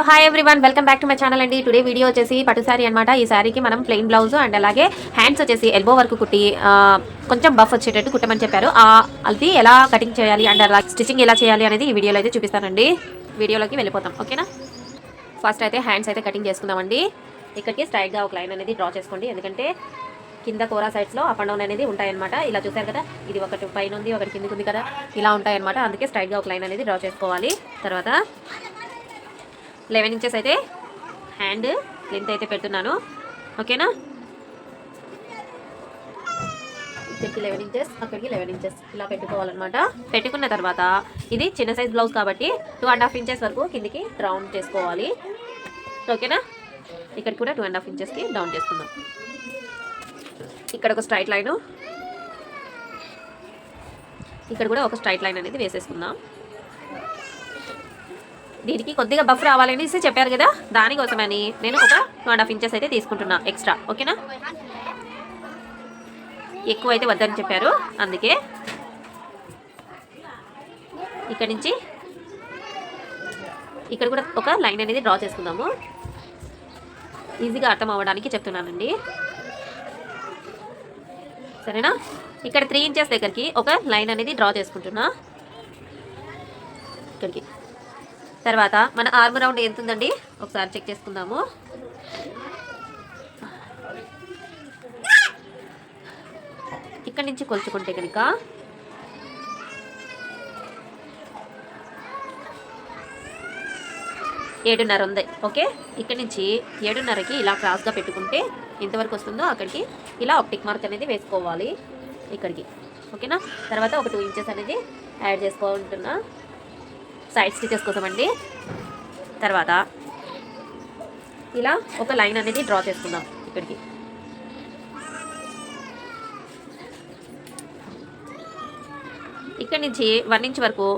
Hello hi everyone, welcome back to my channel అండి. Today video వచ్చేసి పట్టు శారీ అనమాట. ఈ శారీకి మనం ప్లెయిన్ బ్లౌజ్ అండ్ అలాగే హ్యాండ్స్ వచ్చేసి ఎల్బో వరకు కుట్టి కొంచెం బఫ్ వచ్చేటట్టు కుట్టమని చెప్పారు. అది ఎలా కటింగ్ చేయాలి అండ్ అలా స్టిచ్చింగ్ ఎలా చేయాలి అనేది ఈ వీడియోలో అయితే చూపిస్తానండి. వీడియోలోకి వెళ్ళిపోతాం, ఓకేనా. ఫస్ట్ అయితే హ్యాండ్స్ అయితే కటింగ్ చేసుకుందామండి. ఇక్కడికి స్ట్రైట్గా ఒక లైన్ అనేది డ్రా చేసుకోండి, ఎందుకంటే కింద కోరా సైడ్స్లో అప్ అండ్ డౌన్ అనేది ఉంటాయన్నమాట. ఇలా చూసారు కదా, ఇది ఒకటి పైన ఉంది ఒకటి కిందకి ఉంది కదా, ఇలా ఉంటాయన్నమాట. అందుకే స్ట్రైట్గా ఒక లైన్ అనేది డ్రా చేసుకోవాలి. తర్వాత 11 ఇంచెస్ అయితే హ్యాండ్ లెంత్ అయితే పెడుతున్నాను, ఓకేనా. ఇక్కడికి 11 ఇంచెస్, అక్కడికి 11 ఇంచెస్ ఇలా పెట్టుకోవాలన్నమాట. పెట్టుకున్న తర్వాత ఇది చిన్న సైజ్ బ్లౌజ్ కాబట్టి 2.5 ఇంచెస్ వరకు కిందికి రౌండ్ చేసుకోవాలి, ఓకేనా. ఇక్కడ కూడా 2.5 ఇంచెస్కి డౌన్ చేసుకుందాం. ఇక్కడ ఒక స్ట్రైట్ లైను, ఇక్కడ కూడా ఒక స్ట్రైట్ లైన్ అనేది వేసేసుకుందాం. దీనికి కొద్దిగా బఫ్ రావాలనేసి చెప్పారు కదా, దానికోసమని నేను ఒక 2.5 ఇంచెస్ అయితే తీసుకుంటున్నా ఎక్స్ట్రా, ఓకేనా. ఎక్కువ అయితే వద్దని చెప్పారు, అందుకే ఇక్కడ నుంచి ఇక్కడ కూడా ఒక లైన్ అనేది డ్రా చేసుకుందాము. ఈజీగా అర్థం అవ్వడానికి చెప్తున్నానండి, సరేనా. ఇక్కడ 3 ఇంచెస్ దగ్గరికి ఒక లైన్ అనేది డ్రా చేసుకుంటున్నా ఇక్కడికి. తర్వాత మన ఆర్మ్ రౌండ్ ఎంత ఉందండి ఒకసారి చెక్ చేసుకుందాము. ఇక్కడ నుంచి కొలుచుకుంటే కనుక 7.5 ఉంది, ఓకే. ఇక్కడ నుంచి 7.5కి ఇలా క్రాస్గా పెట్టుకుంటే ఎంతవరకు వస్తుందో అక్కడికి ఇలా ఒక టిక్ మార్క్ అనేది వేసుకోవాలి ఇక్కడికి, ఓకేనా. తర్వాత ఒక 2 ఇంచెస్ అనేది యాడ్ చేసుకుంటున్నా సైడ్ స్టిచెస్ కోసం అండి. తర్వాత ఇలా ఒక లైన్ అనేది డ్రా చేసుకుందాం ఇక్కడికి. ఇక్కడి నుంచి 1 ఇంచ్ వరకు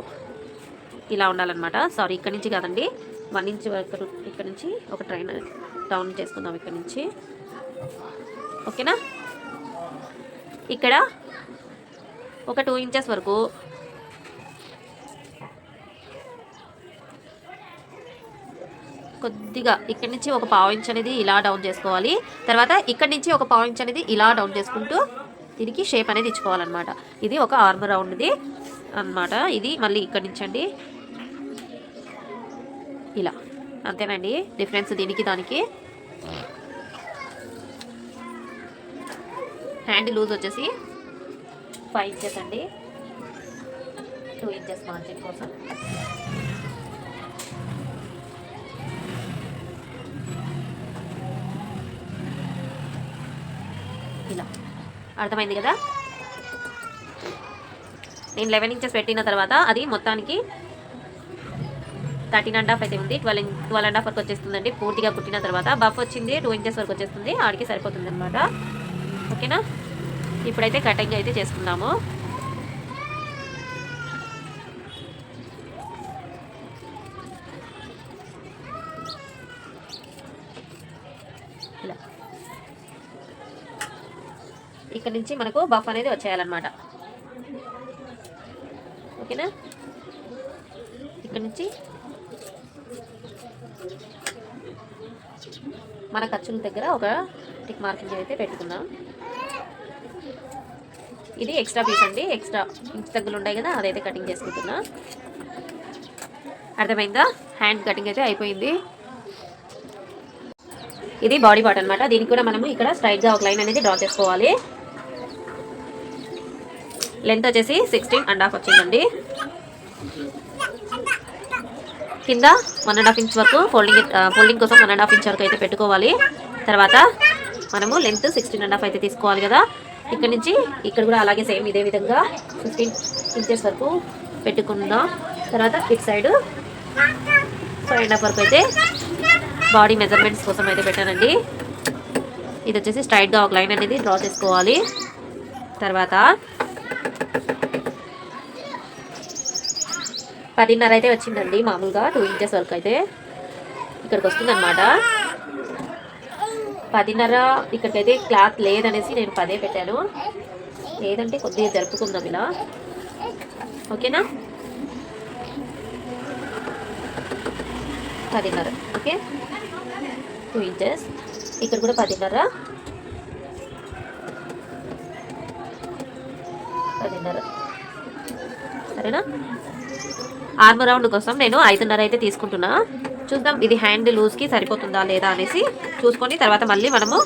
ఇలా ఉండాలన్నమాట. సారీ, ఇక్కడి నుంచి కాదండి, 1 ఇంచ్ వరకు ఇక్కడ నుంచి ఒక ట్రైన్ డౌన్ చేసుకుందాం ఇక్కడ నుంచి, ఓకేనా. ఇక్కడ ఒక 2 ఇంచెస్ వరకు కొద్దిగా ఇక్కడి నుంచి ఒక 1/2 ఇంచ్ అనేది ఇలా డౌన్ చేసుకోవాలి. తర్వాత ఇక్కడి నుంచి ఒక 1/2 ఇంచ్ అనేది ఇలా డౌన్ చేసుకుంటూ దీనికి షేప్ అనేది ఇచ్చుకోవాలన్నమాట. ఇది ఒక ఆర్మ్ రౌండ్ది అన్నమాట. ఇది మళ్ళీ ఇక్కడి నుంచి అండి ఇలా, అంతేనండి డిఫరెన్స్ దీనికి దానికి. హ్యాండ్ లూజ్ వచ్చేసి 5 ఇంచెస్ అండి, 2 ఇంచెస్ మార్జిన్ కోసం. ఇలా అర్థమైంది కదా. నేను 11 ఇంచెస్ పెట్టిన తర్వాత అది మొత్తానికి 13.5 అయితే ఉంది, 12.5 వరకు వచ్చేస్తుందండి. పూర్తిగా కుట్టిన తర్వాత బఫ్ వచ్చింది 2 ఇంచెస్ వరకు వచ్చేస్తుంది, ఆడికి సరిపోతుంది అనమాట, ఓకేనా. ఇప్పుడైతే కటింగ్ అయితే చేసుకుందాము. ఇలా ఇక్కడ నుంచి మనకు బఫ్ అనేది వచ్చేయాలన్నమాట, ఓకేనా. ఇక్కడ నుంచి మన ఖర్చుల దగ్గర ఒక టిక్ మార్కింగ్ అయితే పెట్టుకుందాం. ఇది ఎక్స్ట్రా పీస్ అండి, ఎక్స్ట్రా ఇంచ్ తగ్గులు ఉంటాయి కదా, అదైతే కటింగ్ చేసుకుంటున్నా. అర్థమైందా. హ్యాండ్ కటింగ్ అయితే అయిపోయింది. ఇది బాడీ పార్ట్ అనమాట. దీనికి కూడా మనము ఇక్కడ స్ట్రైట్గా ఒక లైన్ అనేది డ్రా చేసుకోవాలి. లెంత్ వచ్చేసి 16.5 వచ్చిందండి. కింద 1.5 ఇంచ్ వరకు ఫోల్డింగ్ కోసం 1.5 ఇంచ్ వరకు అయితే పెట్టుకోవాలి. తర్వాత మనము లెంత్ 16.5 అయితే తీసుకోవాలి కదా. ఇక్కడ నుంచి ఇక్కడ కూడా అలాగే సేమ్ ఇదే విధంగా 15 ఇంచెస్ వరకు పెట్టుకుందాం. తర్వాత ఇటు సైడ్ 5.5 వరకు అయితే బాడీ మెజర్మెంట్స్ కోసం అయితే పెట్టానండి. ఇది వచ్చేసి స్ట్రైట్గా ఒక లైన్ అనేది డ్రా చేసుకోవాలి. తర్వాత 10.5 అయితే వచ్చిందండి, మామూలుగా 2 ఇంచెస్ వరకు అయితే ఇక్కడికి వస్తుందన్నమాట. 10.5 ఇక్కడికైతే క్లాత్ లేదనేసి నేను 10 పెట్టాను, లేదంటే కొద్దిగా జరుపుకుందాం ఇలా, ఓకేనా. 10.5. Okay, 2 inches. ఇక్కడ కూడా 10.5. సరేనా. ఆర్మ్ రౌండ్ కోసం నేను 5.5 అయితే తీసుకుంటున్నా. చూద్దాం ఇది హ్యాండ్ లూజ్కి సరిపోతుందా లేదా అనేసి చూసుకొని తర్వాత మళ్ళీ మనము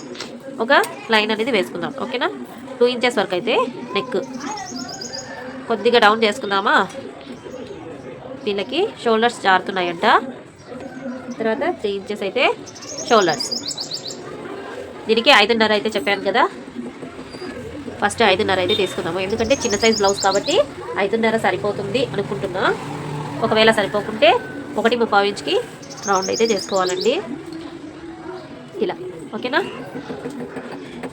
ఒక లైన్ అనేది వేసుకుందాం. ఓకేనా. 2 ఇంచెస్ వరకు అయితే నెక్ కొద్దిగా డౌన్ చేసుకుందామా. వీళ్ళకి షోల్డర్స్ జారుతున్నాయంట. తర్వాత 3 ఇంచెస్ అయితే షోల్డర్స్. దీనికి 5.5 అయితే చెప్పాను కదా. ఫస్ట్ 5.5 అయితే తీసుకుందాము, ఎందుకంటే చిన్న సైజ్ బ్లౌజ్ కాబట్టి 5.5 సరిపోతుంది అనుకుంటున్నా. ఒకవేళ సరిపోకుంటే 1.35 ఇంచ్కి రౌండ్ అయితే చేసుకోవాలండి ఇలా. ఓకేనా.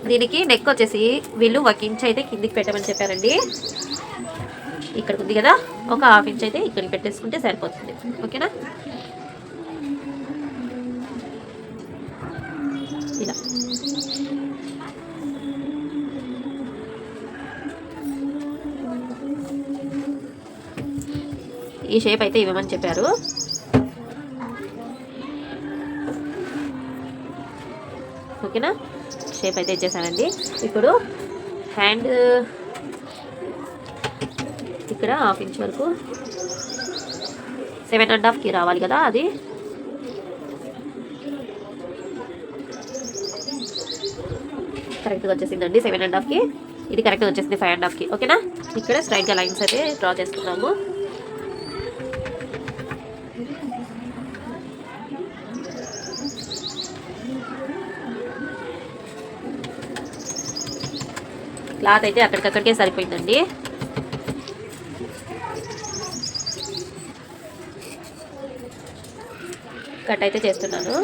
దీనికి నెక్ వచ్చేసి వీళ్ళు 1 ఇంచ్ అయితే కిందికి పెట్టమని చెప్పారండి. ఇక్కడ ఉంది కదా, ఒక 1/2 ఇంచ్ అయితే ఇక్కడికి పెట్టేసుకుంటే సరిపోతుంది. ఓకేనా. ఇలా ఈ షేప్ అయితే ఇవ్వమని చెప్పారు. ఓకేనా. షేప్ అయితే ఇచ్చేసానండి. ఇప్పుడు హ్యాండ్ ఇక్కడ 1/2 ఇంచ్ వరకు 7.5కి రావాలి కదా, అది కరెక్ట్గా వచ్చేసిందండి 7.5కి. ఇది కరెక్ట్గా వచ్చేసింది 5.5కి. ఓకేనా. ఇక్కడ స్ట్రైట్గా లైన్స్ అయితే డ్రా చేసుకున్నాము. క్లాత్ అయితే అక్కడికక్కడికే సరిపోయిందండి. కట్ అయితే చేస్తున్నాను.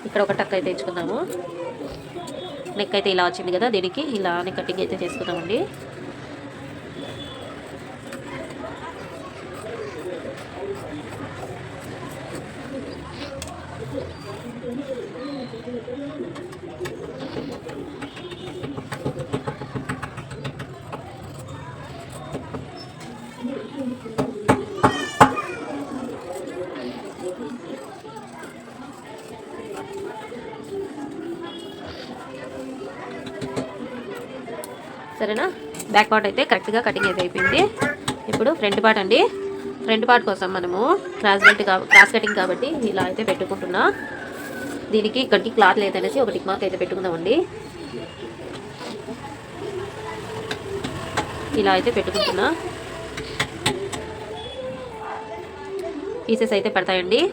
ఇక్కడ ఒక టక్ అయితే ఇచ్చుకుందాము. నెక్ అయితే ఇలా వచ్చింది కదా, దీనికి ఇలానే కటింగ్ అయితే చేసుకుందామండి. సరేనా. బ్యాక్ పార్ట్ అయితే కరెక్ట్గా కటింగ్ అయితే అయిపోయింది. ఇప్పుడు ఫ్రంట్ పార్ట్ అండి. ఫ్రంట్ పార్ట్ కోసం మనము క్రాస్ కటింగ్ కాబట్టి ఇలా అయితే పెట్టుకుంటున్నా. దీనికి ఇక్కడికి క్లాత్ లేదనేసి ఒక టిక్ మార్క్ అయితే పెట్టుకుందామండి. ఇలా అయితే పెట్టుకుంటున్నా. పీసెస్ అయితే పడతాయండి.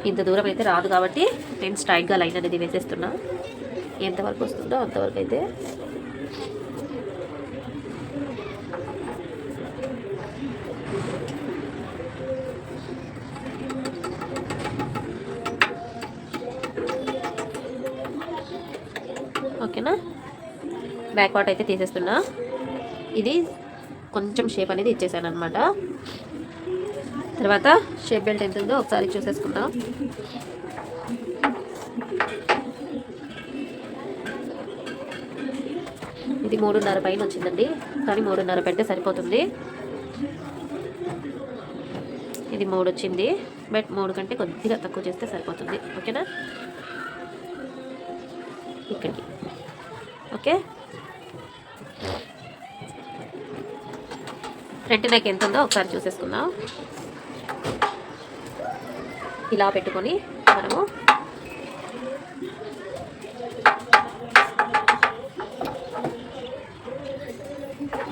ఇంత దూరం అయితే రాదు కాబట్టి నేను స్ట్రైట్గా లైన్ అనేది వేసేస్తున్నా. ఎంతవరకు వస్తుందో అంతవరకు అయితే. ఓకేనా. బ్యాక్ పార్ట్ అయితే తీసేస్తున్నా. ఇది కొంచెం షేప్ అనేది ఇచ్చేసాను అనమాట. తర్వాత షేప్ బెల్ట్ ఎంత ఉందో ఒకసారి చూసేసుకుందాం. ఇది 3.5 పైన వచ్చిందండి, కానీ 3.5 పెడితే సరిపోతుంది. ఇది 3 వచ్చింది, బట్ 3 కంటే కొద్దిగా తక్కువ చేస్తే సరిపోతుంది. ఓకేనా. ఇక్కడికి ఓకే. ఫ్రంట్ నెక్ ఎంత ఉందో ఒకసారి చూసేసుకుందాం. ఇలా పెట్టుకొని మనము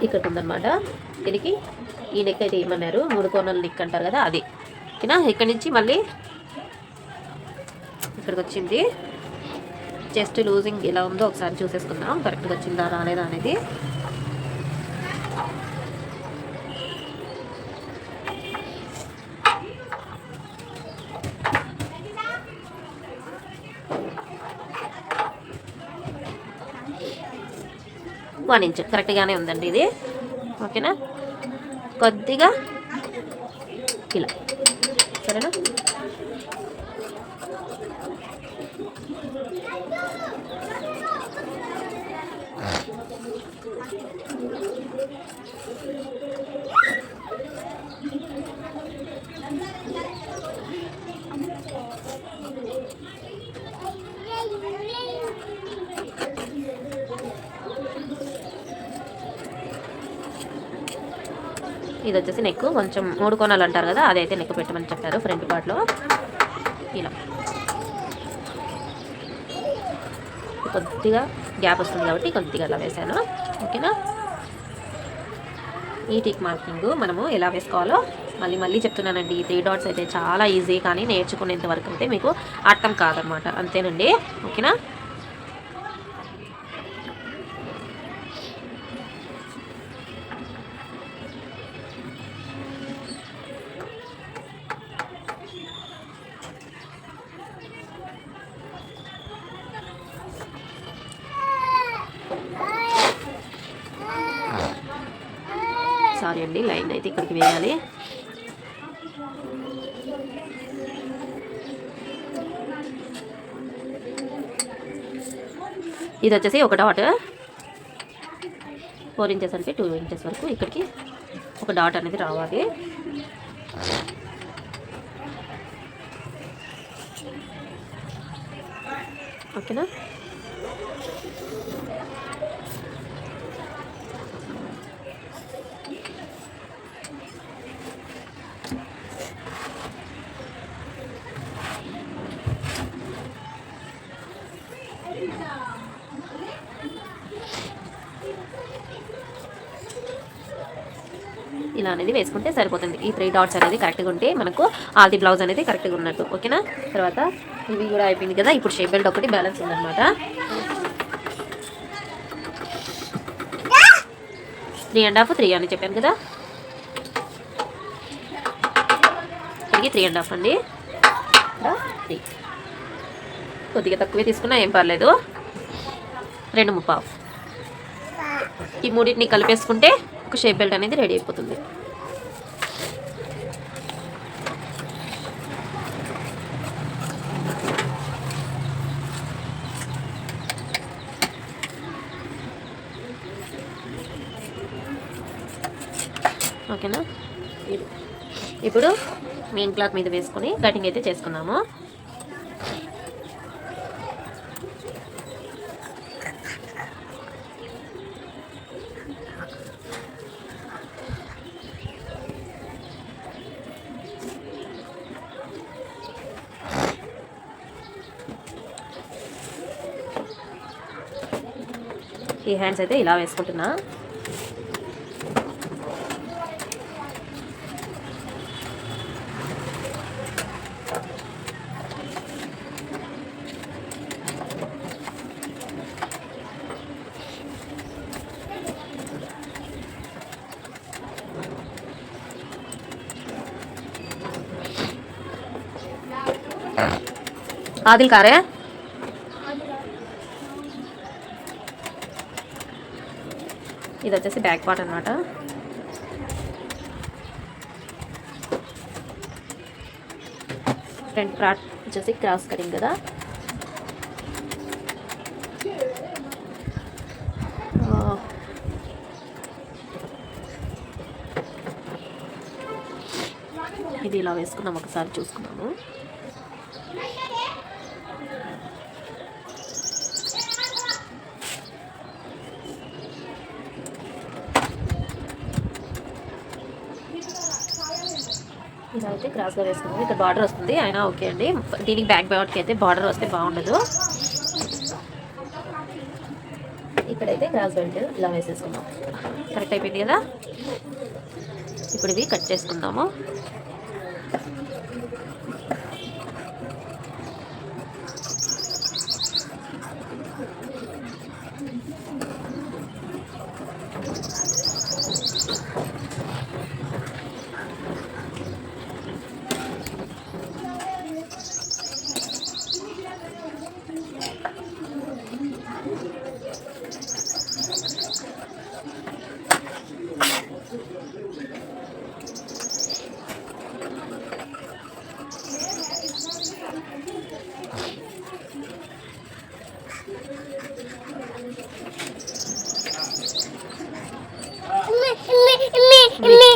ఇక్కడ ఉందన్నమాట. దీనికి ఈ నెక్ అయితే ఏమన్నారు, 3 కోణాల నెక్ అంటారు కదా, అది. ఓకేనా. ఇక్కడ నుంచి మళ్ళీ ఇక్కడికి వచ్చింది. చెస్ట్ లూజింగ్ ఎలా ఉందో ఒకసారి చూసేసుకుందాం, కరెక్ట్గా వచ్చిందా రాలేదా అనేది. వన్ ఇంచ్ కరెక్ట్గానే ఉందండి ఇది. ఓకేనా. కొద్దిగా ఇలా. సరేనా. ఇది వచ్చేసి నెక్ కొంచెం 3 కోణాలు అంటారు కదా, అదైతే నెక్ పెట్టమని చెప్పారు ఫ్రంట్ పార్ట్లో. ఇలా కొద్దిగా గ్యాప్ వస్తుంది కాబట్టి కొద్దిగా అలా వేసాను. ఓకేనా. ఈ టిక్ మార్కింగ్ మనము ఎలా వేసుకోవాలో మళ్ళీ చెప్తున్నానండి. 3 డాట్స్ అయితే చాలా ఈజీ, కానీ నేర్చుకునేంత వరకు అయితే మీకు అర్థం కాదనమాట. అంతేనండి. ఓకేనా. సారీ అండి, లైన్ అయితే ఇక్కడికి వేయాలి. ఇది వచ్చేసి ఒక డాట్ 4 ఇంచెస్ అంటే 2 ఇంచెస్ వరకు ఇక్కడికి ఒక డాట్ అనేది రావాలి. ఓకేనా. ఇలా అనేది వేసుకుంటే సరిపోతుంది. ఈ 3 డాట్స్ అనేది కరెక్ట్గా ఉంటే మనకు ఆది బ్లౌజ్ అనేది కరెక్ట్గా ఉన్నట్టు. ఓకేనా. తర్వాత ఇవి కూడా అయిపోయింది కదా, ఇప్పుడు షేప్ బెల్ట్ ఒకటి బ్యాలెన్స్ ఉందన్నమాట. 3.5 3 అని చెప్పాను కదా, ఇక్కడికి 3.5 అండి. 3 కొద్దిగా తక్కువే తీసుకున్నా ఏం పర్లేదు. 2.5 ఈ మూడింటిని కలిపేసుకుంటే ఒక షేప్ బెల్ట్ అనేది రెడీ అయిపోతుంది. ఓకేనా. ఇప్పుడు మెయిన్ క్లాత్ మీద వేసుకొని కటింగ్ అయితే చేసుకున్నాము. ఈ హ్యాండ్స్ అయితే ఇలా వేసుకుంటున్నా. ఆదిల్ కారే ఇది వచ్చేసి బ్యాక్ పార్ట్ అన్నమాట. ఫ్రంట్ పార్ట్ వచ్చేసి క్రాస్ కటింగ్ కదా. ఇది ఇలా వేసుకున్నాం, ఒకసారి చూసుకున్నాము. ఇలా అయితే క్రాస్గా వేసుకున్నాము. ఇక్కడ బార్డర్ వస్తుంది, అయినా ఓకే అండి. దీనికి బ్యాక్ పార్ట్కి అయితే బార్డర్ వస్తే బాగుండదు. ఇక్కడైతే క్రాస్ బెల్ట్ ఇలా వేసేసుకున్నాం. కరెక్ట్ అయిపోయింది కదా. ఇప్పుడు ఇవి కట్ చేసుకుందాము.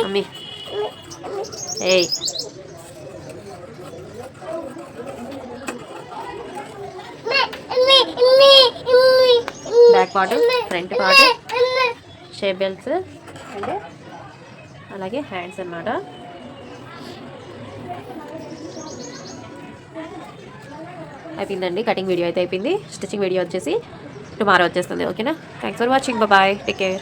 మమ్మీ ఏయ్ back part, front part, shape belts and అలాగే హ్యాండ్స్ అన్నమాట. అయిపోయిందండి, కటింగ్ వీడియో అయితే అయిపోయింది. స్టిచ్చింగ్ వీడియో వచ్చేసి టుమారో వచ్చేస్తుంది. ఓకేనా, thanks for watching, bye, take care.